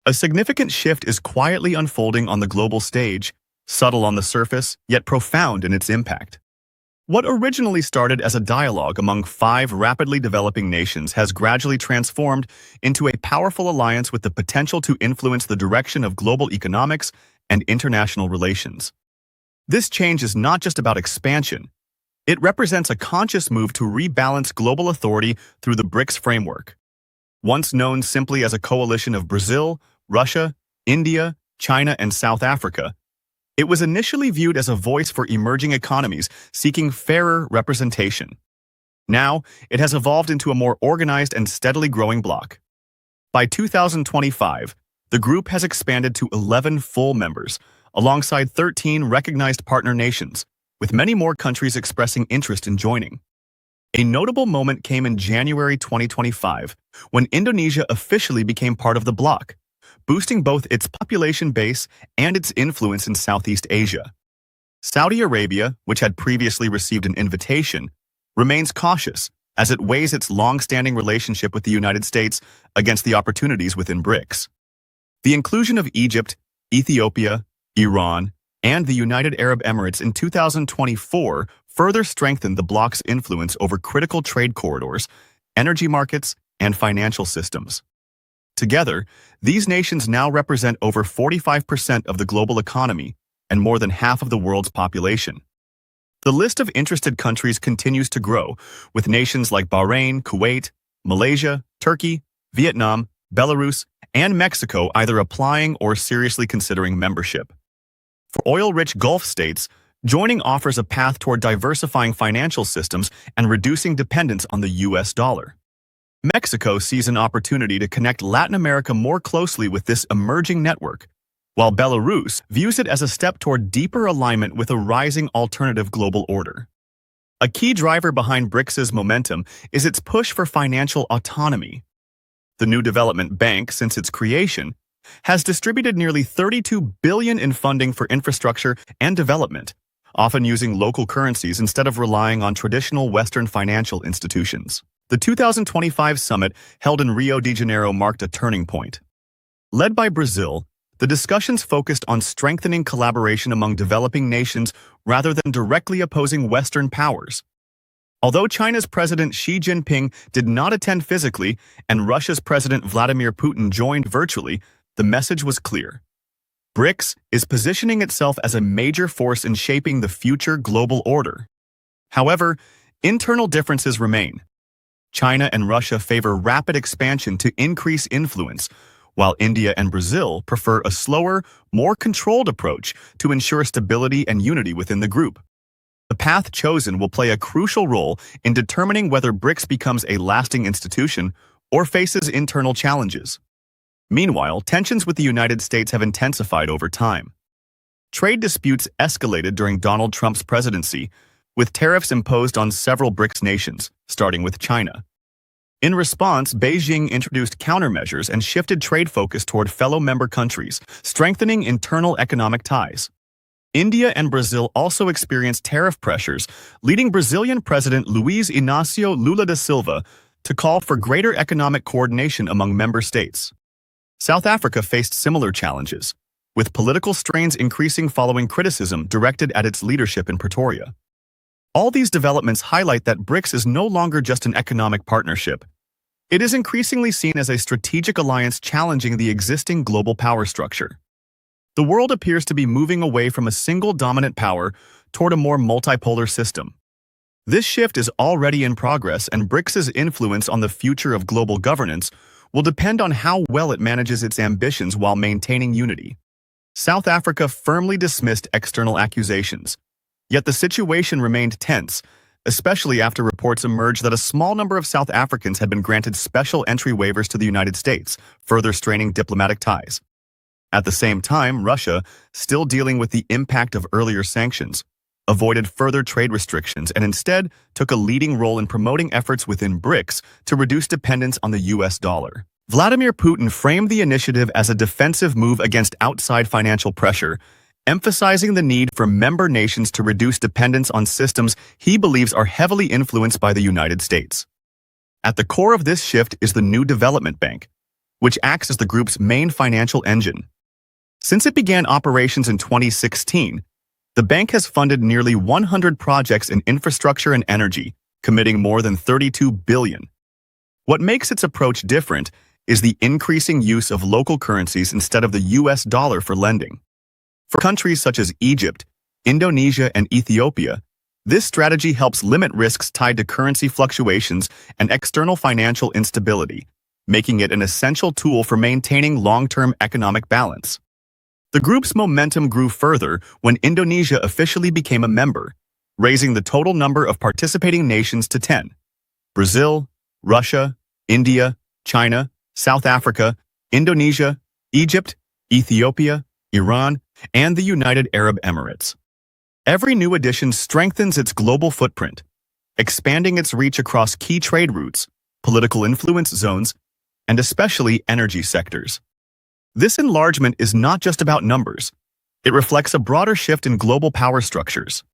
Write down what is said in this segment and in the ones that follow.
A significant shift is quietly unfolding on the global stage, subtle on the surface, yet profound in its impact. What originally started as a dialogue among 5 rapidly developing nations has gradually transformed into a powerful alliance with the potential to influence the direction of global economics and international relations. This change is not just about expansion. It represents a conscious move to rebalance global authority through the BRICS framework. Once known simply as a coalition of Brazil, Russia, India, China, and South Africa, it was initially viewed as a voice for emerging economies seeking fairer representation. Now, it has evolved into a more organized and steadily growing bloc. By 2025, the group has expanded to 11 full members, alongside 13 recognized partner nations, with many more countries expressing interest in joining. A notable moment came in January 2025, when Indonesia officially became part of the bloc, boosting both its population base and its influence in Southeast Asia. Saudi Arabia, which had previously received an invitation, remains cautious as it weighs its long-standing relationship with the United States against the opportunities within BRICS. The inclusion of Egypt, Ethiopia, Iran, and the United Arab Emirates in 2024 further strengthened the bloc's influence over critical trade corridors, energy markets, and financial systems. Together, these nations now represent over 45% of the global economy and more than half of the world's population. The list of interested countries continues to grow, with nations like Bahrain, Kuwait, Malaysia, Turkey, Vietnam, Belarus, and Mexico either applying or seriously considering membership. For oil-rich Gulf states, joining offers a path toward diversifying financial systems and reducing dependence on the US dollar. Mexico sees an opportunity to connect Latin America more closely with this emerging network, while Belarus views it as a step toward deeper alignment with a rising alternative global order. A key driver behind BRICS's momentum is its push for financial autonomy. The new development bank, since its creation, has distributed nearly $32 billion in funding for infrastructure and development, often using local currencies instead of relying on traditional Western financial institutions. The 2025 summit held in Rio de Janeiro marked a turning point. Led by Brazil, the discussions focused on strengthening collaboration among developing nations rather than directly opposing Western powers. Although China's President Xi Jinping did not attend physically and Russia's President Vladimir Putin joined virtually, the message was clear. BRICS is positioning itself as a major force in shaping the future global order. However, internal differences remain. China and Russia favor rapid expansion to increase influence, while India and Brazil prefer a slower, more controlled approach to ensure stability and unity within the group. The path chosen will play a crucial role in determining whether BRICS becomes a lasting institution or faces internal challenges. Meanwhile, tensions with the United States have intensified over time. Trade disputes escalated during Donald Trump's presidency, with tariffs imposed on several BRICS nations, starting with China. In response, Beijing introduced countermeasures and shifted trade focus toward fellow member countries, strengthening internal economic ties. India and Brazil also experienced tariff pressures, leading Brazilian President Luiz Inácio Lula da Silva to call for greater economic coordination among member states. South Africa faced similar challenges, with political strains increasing following criticism directed at its leadership in Pretoria. All these developments highlight that BRICS is no longer just an economic partnership. It is increasingly seen as a strategic alliance challenging the existing global power structure. The world appears to be moving away from a single dominant power toward a more multipolar system. This shift is already in progress, and BRICS's influence on the future of global governance will depend on how well it manages its ambitions while maintaining unity. South Africa firmly dismissed external accusations, yet the situation remained tense, especially after reports emerged that a small number of South Africans had been granted special entry waivers to the United States, further straining diplomatic ties. At the same time, Russia, still dealing with the impact of earlier sanctions, avoided further trade restrictions and instead took a leading role in promoting efforts within BRICS to reduce dependence on the US dollar. Vladimir Putin framed the initiative as a defensive move against outside financial pressure, emphasizing the need for member nations to reduce dependence on systems he believes are heavily influenced by the United States. At the core of this shift is the new development bank, which acts as the group's main financial engine. Since it began operations in 2016, the bank has funded nearly 100 projects in infrastructure and energy, committing more than $32 billion. What makes its approach different is the increasing use of local currencies instead of the US dollar for lending. For countries such as Egypt, Indonesia, and Ethiopia, this strategy helps limit risks tied to currency fluctuations and external financial instability, making it an essential tool for maintaining long-term economic balance. The group's momentum grew further when Indonesia officially became a member, raising the total number of participating nations to 10. Brazil, Russia, India, China, South Africa, Indonesia, Egypt, Ethiopia, Iran, and the United Arab Emirates. Every new addition strengthens its global footprint, expanding its reach across key trade routes, political influence zones, and especially energy sectors. This enlargement is not just about numbers. It reflects a broader shift in global power structures.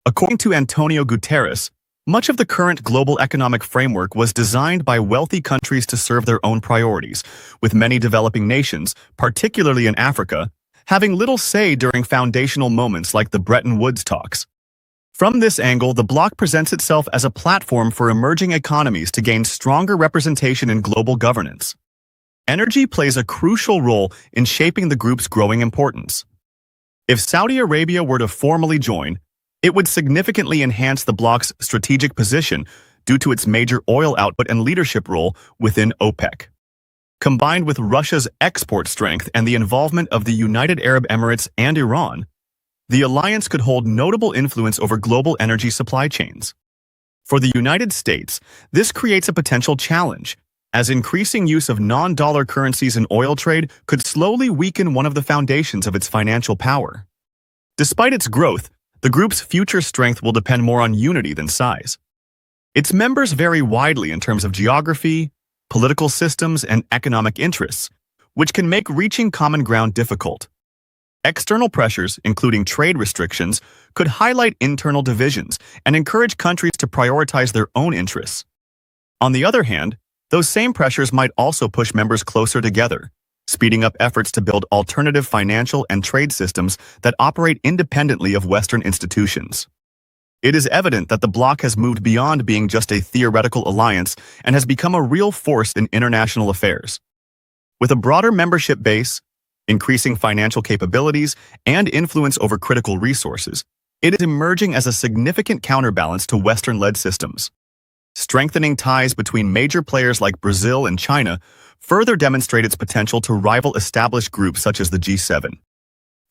According to Antonio Guterres, much of the current global economic framework was designed by wealthy countries to serve their own priorities, with many developing nations, particularly in Africa, having little say during foundational moments like the Bretton Woods talks. From this angle, the bloc presents itself as a platform for emerging economies to gain stronger representation in global governance. Energy plays a crucial role in shaping the group's growing importance. If Saudi Arabia were to formally join, it would significantly enhance the bloc's strategic position due to its major oil output and leadership role within OPEC. Combined with Russia's export strength and the involvement of the United Arab Emirates and Iran, the alliance could hold notable influence over global energy supply chains. For the United States, this creates a potential challenge, as increasing use of non-dollar currencies in oil trade could slowly weaken one of the foundations of its financial power. Despite its growth, the group's future strength will depend more on unity than size. Its members vary widely in terms of geography, political systems, and economic interests, which can make reaching common ground difficult. External pressures, including trade restrictions, could highlight internal divisions and encourage countries to prioritize their own interests. On the other hand, those same pressures might also push members closer together, speeding up efforts to build alternative financial and trade systems that operate independently of Western institutions. It is evident that the bloc has moved beyond being just a theoretical alliance and has become a real force in international affairs. With a broader membership base, increasing financial capabilities, and influence over critical resources, it is emerging as a significant counterbalance to Western-led systems. Strengthening ties between major players like Brazil and China further demonstrate its potential to rival established groups such as the G7.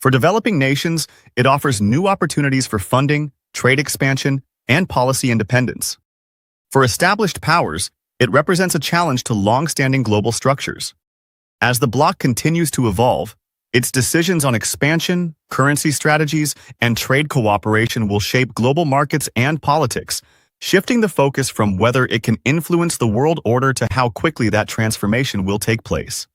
For developing nations, it offers new opportunities for funding, trade expansion, and policy independence. For established powers, it represents a challenge to long-standing global structures. As the bloc continues to evolve, its decisions on expansion, currency strategies, and trade cooperation will shape global markets and politics, shifting the focus from whether it can influence the world order to how quickly that transformation will take place.